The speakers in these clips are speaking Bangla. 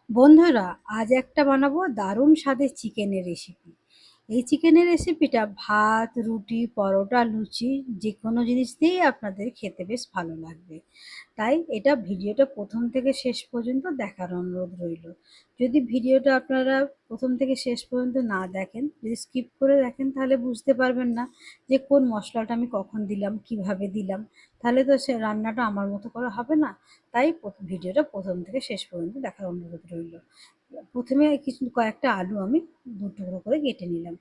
বন্ধুরা, আজ একটা বানাবো দারুণ স্বাদের চিকেনের রেসিপি। এই চিকেনের রেসিপিটা ভাত, রুটি, পরোটা, লুচি যে কোনো জিনিস দিয়েই আপনাদের খেতে বেশ ভালো লাগবে। তাই এটা ভিডিওটা প্রথম থেকে শেষ পর্যন্ত দেখার অনুরোধ রইল। যদি ভিডিওটা আপনারা প্রথম থেকে শেষ পর্যন্ত না দেখেন, যদি স্কিপ করে দেখেন, তাহলে বুঝতে পারবেন না যে কোন মশলাটা আমি কখন দিলাম, কিভাবে দিলাম। তাহলে তো সে রান্নাটা আমার মতো করে হবে না। তাই ভিডিওটা প্রথম থেকে শেষ পর্যন্ত দেখার অনুরোধ রইল। প্রথমে কয়েকটা আলু আমি দু টুকরো করে কেটে নিলাম।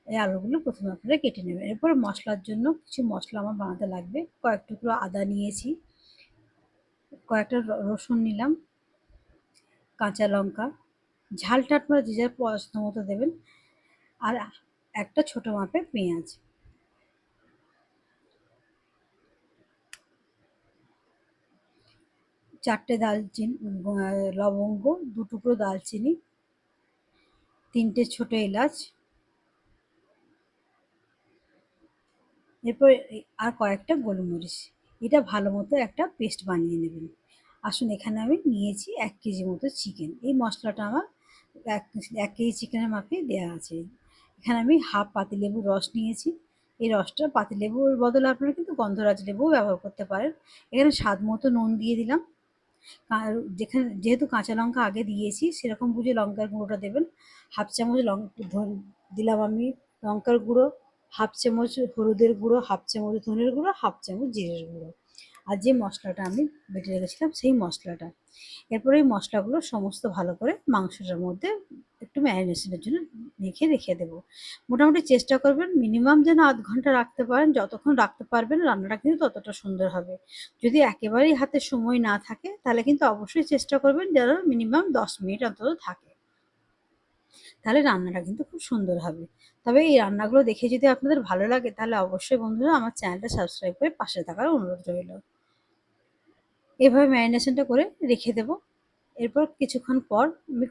এই আলুগুলো প্রথমে আপনারা কেটে নেবেন। এরপর মশলার জন্য কিছু মশলা আমার বানাতে লাগবে। কয়েক টুকরো আদা নিয়েছি, কয়েকটা রসুন নিলাম, কাঁচা লঙ্কা, ঝালটা আপনারা যে যার পছন্দ মতো দেবেন, আর একটা ছোট মাপের পেঁয়াজ, 4টে দালচিনি, লবঙ্গ, 2 টুকরো দালচিনি, 3টে ছোট এলাচ, এরপর আর কয়েকটা গোলমরিচ। এটা ভালো মতো একটা পেস্ট বানিয়ে নেবেন। আসুন, এখানে আমি নিয়েছি 1 কেজি মতো চিকেন। এই মশলাটা আমার এক কেজি চিকেনের মাপে দেওয়া আছে। এখানে আমি হাফ পাতিলেবুর রস নিয়েছি। এই রসটা, পাতিলেবুর বদলে আপনারা কিন্তু গন্ধরাজ লেবুও ব্যবহার করতে পারেন। এখানে স্বাদ মতো নুন দিয়ে দিলাম। যেহেতু কাঁচা লঙ্কা আগে দিয়েছি, সেরকম বুঝে লঙ্কার গুঁড়োটা দেবেন। হাফ চামচ দিলাম আমি লঙ্কার গুঁড়ো, হাফ চামচ হলুদের গুঁড়ো, হাফ চামচ ধনের গুঁড়ো, হাফ চামচ জিরের গুঁড়ো, আর যে মশলাটা আমি বেটে রেখেছিলাম সেই মশলাটা। এরপরে এই মশলাগুলো সমস্ত ভালো করে মাংসটার মধ্যে একটু ম্যারিনেশনের জন্য রেখে দেবো। মোটামুটি চেষ্টা করবেন মিনিমাম যেন 0.5 ঘন্টা রাখতে পারেন। যতক্ষণ রাখতে পারবেন রান্নাটা কিন্তু ততটা সুন্দর হবে। যদি একেবারেই হাতে সময় না থাকে, তাহলে কিন্তু অবশ্যই চেষ্টা করবেন যেন মিনিমাম 10 মিনিট অন্তত থাকে। তাহলে রান্নাটা কিন্তু খুব সুন্দর হবে। তবে এই রান্নাগুলো দেখে যদি আপনাদের ভালো লাগে, তাহলে অবশ্যই বন্ধুরা আমার চ্যানেলটা সাবস্ক্রাইব করে পাশে থাকার অনুরোধ রইল। এভাবে ম্যারিনেশনটা করে রেখে দেবো। এরপর কিছুক্ষণ পর আমি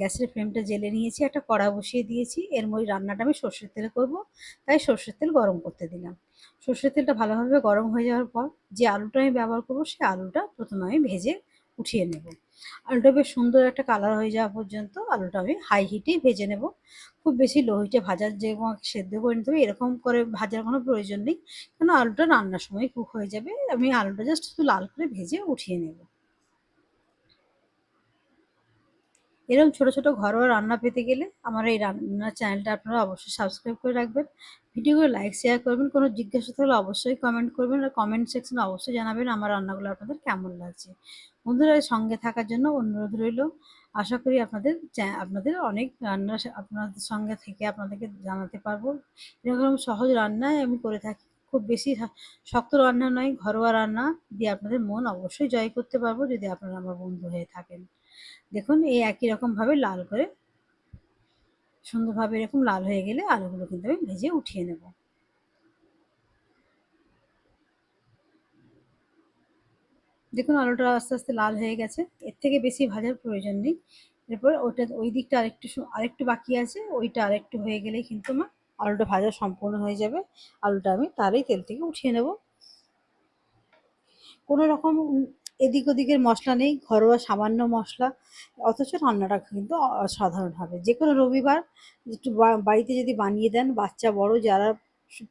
গ্যাসের ফ্লেমটা জ্বেলে নিয়েছি, একটা কড়া বসিয়ে দিয়েছি। এর মধ্যে রান্নাটা আমি সর্ষের তেলে করব, তাই সর্ষের তেল গরম করতে দিলাম। সর্ষের তেলটা ভালোভাবে গরম হয়ে যাওয়ার পর যে আলুটা আমি ব্যবহার করব, সেই আলুটা প্রথমে আমি ভেজে উঠিয়ে নেব। আলুটা বেশ সুন্দর একটা কালার হয়ে যাওয়া পর্যন্ত আলুটা আমি হাই হিটেই ভেজে নেব। খুব বেশি লো হিটে ভাজার, যে সেদ্ধ করে নিতে হবে এরকম করে ভাজার কোনো প্রয়োজন নেই, কেন আলুটা রান্নার সময় কুক হয়ে যাবে। আমি আলুটা জাস্ট একটু লাল করে ভেজে উঠিয়ে নেব। এরকম ছোট ছোট ঘরোয়া রান্না পেতে গেলে আমার এই রান্নার চ্যানেলটা আপনারা অবশ্যই সাবস্ক্রাইব করে রাখবেন। ভিডিওগুলো লাইক শেয়ার করবেন। কোনো জিজ্ঞাসা থাকলে অবশ্যই কমেন্ট করবেন, আর কমেন্ট সেকশনে অবশ্যই জানাবেন আমার রান্নাগুলো আপনাদের কেমন লাগছে। বন্ধুরা, এই সঙ্গে থাকার জন্য অনুরোধ রইল। আশা করি আপনাদের অনেক রান্না আপনাদের সঙ্গে থেকে আপনাদেরকে জানাতে পারবো। এরকম সহজ রান্নাই আমি করে থাকি। খুব বেশি শক্ত রান্না নয়, ঘরোয়া রান্না দিয়ে আপনাদের মন অবশ্যই জয় করতে পারবো যদি আপনারা আমার বন্ধু হয়ে থাকেন। দেখুন, এই একই রকমভাবে লাল করে সুন্দরভাবে এরকম লাল হয়ে গেলে আলুগুলো কিন্তু আমি ভেজে উঠিয়ে নেব। দেখুন, আলুটা আস্তে আস্তে লাল হয়ে গেছে। এর থেকে বেশি ভাজার প্রয়োজন নেই। এরপর ওই দিকটা আরেকটু বাকি আছে, ওইটা আরেকটু হয়ে গেলেই কিন্তু আমার আলুটা ভাজা সম্পূর্ণ হয়ে যাবে। আলুটা আমি তারই তেল থেকে উঠিয়ে নেব। কোনো রকম এদিক ওদিকের মশলা নেই, ঘরোয়া সামান্য মশলা, অথচ রান্নাটা কিন্তু অসাধারণ হবে। যে কোনো রবিবার একটু বাড়িতে যদি বানিয়ে দেন, বাচ্চা বড় যারা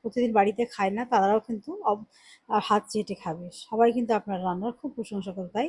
প্রতিদিন বাড়িতে খায় না, তারাও কিন্তু হাত চেটে খাবে। সবাই কিন্তু আপনার রান্নার খুব প্রশংসা করে। তাই